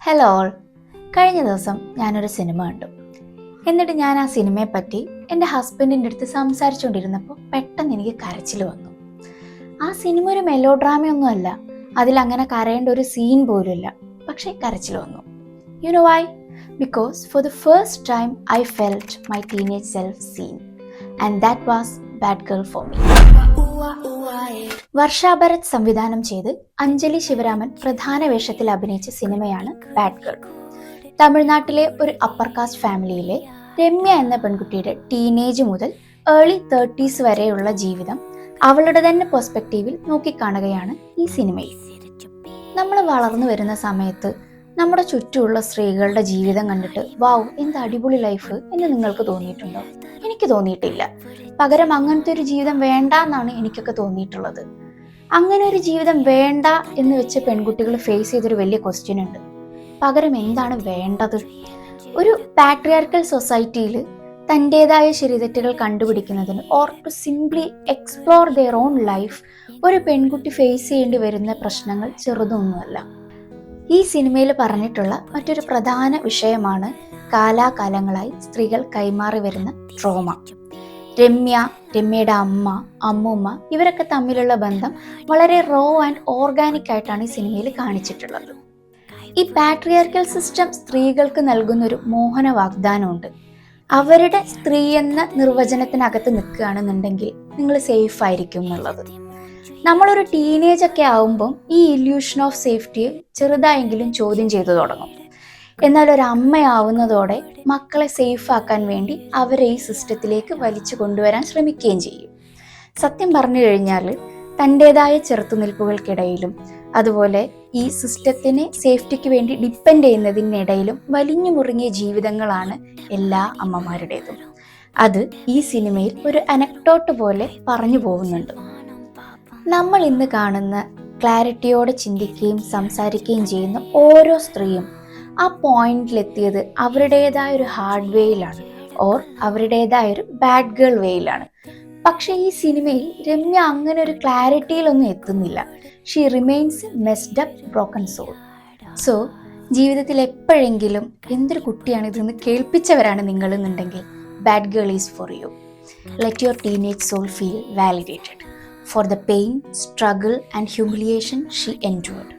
Hello all. കഴിഞ്ഞ ദിവസം ഞാനൊരു സിനിമ കണ്ടു. എന്നിട്ട് ഞാൻ ആ സിനിമയെപ്പറ്റി എൻ്റെ ഹസ്ബൻഡിൻ്റെ അടുത്ത് സംസാരിച്ചുകൊണ്ടിരുന്നപ്പോൾ പെട്ടെന്ന് എനിക്ക് കരച്ചിൽ വന്നു. ആ സിനിമ ഒരു മെലോ ഡ്രാമയൊന്നും അല്ല, അതിലങ്ങനെ കരയേണ്ട ഒരു സീൻ പോലുമില്ല, പക്ഷേ കരച്ചിൽ വന്നു. You know why? Because for the first time I felt my teenage self seen and that was Bad Girl for me. Varsha Bharath സംവിധാനം ചെയ്ത് അഞ്ജലി ശിവരാമൻ പ്രധാന വേഷത്തിൽ അഭിനയിച്ച സിനിമയാണ് ബാഡ് ഗേൾ. തമിഴ്നാട്ടിലെ ഒരു അപ്പർ കാസ്റ്റ് ഫാമിലിയിലെ രമ്യ എന്ന പെൺകുട്ടിയുടെ ടീനേജ് മുതൽ ഏർലി 30s വരെയുള്ള ജീവിതം അവളുടെ തന്നെ പെർസ്പെക്റ്റീവിൽ നോക്കിക്കാണുകയാണ് ഈ സിനിമയിൽ. നമ്മൾ വളർന്നു വരുന്ന സമയത്ത് നമ്മുടെ ചുറ്റുമുള്ള സ്ത്രീകളുടെ ജീവിതം കണ്ടിട്ട് വാവ് എന്ത് അടിപൊളി ലൈഫ് എന്ന് നിങ്ങൾക്ക് തോന്നിയിട്ടുണ്ടോ? എനിക്ക് തോന്നിയിട്ടില്ല. പകരം അങ്ങനത്തെ ഒരു ജീവിതം വേണ്ട എന്നാണ് എനിക്കൊക്കെ തോന്നിയിട്ടുള്ളത്. അങ്ങനെ ഒരു ജീവിതം വേണ്ട എന്ന് വെച്ച് പെൺകുട്ടികൾ ഫേസ് ചെയ്തൊരു വലിയ ക്വസ്റ്റ്യൻ ഉണ്ട്. പകരം എന്താണ് വേണ്ടത്? ഒരു പാട്രിയാർക്കൽ സൊസൈറ്റിയിൽ തൻ്റെതായ ശരിതെറ്റുകൾ കണ്ടുപിടിക്കുന്നതിന് or to simply explore their own life ഒരു പെൺകുട്ടി ഫേസ് ചെയ്യേണ്ടി വരുന്ന പ്രശ്നങ്ങൾ ചെറുതൊന്നുമല്ല. ഈ സിനിമയിൽ പറഞ്ഞിട്ടുള്ള മറ്റൊരു പ്രധാന വിഷയമാണ് കാലാകാലങ്ങളായി സ്ത്രീകൾ കൈമാറി വരുന്ന ട്രോമ. രമ്യയുടെ അമ്മ, അമ്മൂമ്മ ഇവരൊക്കെ തമ്മിലുള്ള ബന്ധം വളരെ റോ ആൻഡ് ഓർഗാനിക് ആയിട്ടാണ് ഈ സിനിമയിൽ കാണിച്ചിട്ടുള്ളത്. ഈ പാട്രിയാർക്കൽ സിസ്റ്റം സ്ത്രീകൾക്ക് നൽകുന്നൊരു മോഹന വാഗ്ദാനമുണ്ട്. അവരുടെ സ്ത്രീ എന്ന നിർവചനത്തിനകത്ത് നിൽക്കുകയാണെന്നുണ്ടെങ്കിൽ നിങ്ങൾ സേഫ് ആയിരിക്കും എന്നുള്ളത്. നമ്മളൊരു ടീനേജ് ഒക്കെ ആവുമ്പം ഈ ഇല്യൂഷൻ ഓഫ് സേഫ്റ്റിയെ ചെറുതായെങ്കിലും ചോദ്യം ചെയ്തു തുടങ്ങും. എന്നാൽ ഒരു അമ്മയാവുന്നതോടെ മക്കളെ സേഫ് ആക്കാൻ വേണ്ടി അവരെ ഈ സിസ്റ്റത്തിലേക്ക് വലിച്ചു കൊണ്ടുവരാൻ ശ്രമിക്കുകയും ചെയ്യും. സത്യം പറഞ്ഞു കഴിഞ്ഞാൽ തൻ്റെതായ ചെറുത്തുനിൽപ്പുകൾക്കിടയിലും അതുപോലെ ഈ സിസ്റ്റത്തിനെ സേഫ്റ്റിക്ക് വേണ്ടി ഡിപ്പെൻഡ് ചെയ്യുന്നതിനിടയിലും വലിഞ്ഞു മുറുങ്ങിയ ജീവിതങ്ങളാണ് എല്ലാ അമ്മമാരുടേതും. അത് ഈ സിനിമയിൽ ഒരു അനക്ഡോട്ട് പോലെ പറഞ്ഞു പോകുന്നുണ്ട്. നമ്മൾ ഇന്ന് കാണുന്ന ക്ലാരിറ്റിയോടെ ചിന്തിക്കുകയും സംസാരിക്കുകയും ചെയ്യുന്ന ഓരോ സ്ത്രീയും ആ പോയിന്റിലെത്തിയത് അവരുടേതായ ഒരു ഹാർഡ് വേയിലാണ് ഓർ അവരുടേതായൊരു ബാഡ് ഗേൾ വേയിലാണ്. പക്ഷെ ഈ സിനിമയിൽ രമ്യ അങ്ങനെ ഒരു ക്ലാരിറ്റിയിലൊന്നും എത്തുന്നില്ല. She remains messed up broken soul. So ജീവിതത്തിൽ എപ്പോഴെങ്കിലും എന്തൊരു കുട്ടിയാണ് ഇതെന്ന് കേൾപ്പിച്ചവരാണ് നിങ്ങളെന്നുണ്ടെങ്കിൽ Bad Girl is for you. Let your teenage soul feel validated for the pain, struggle and humiliation she endured.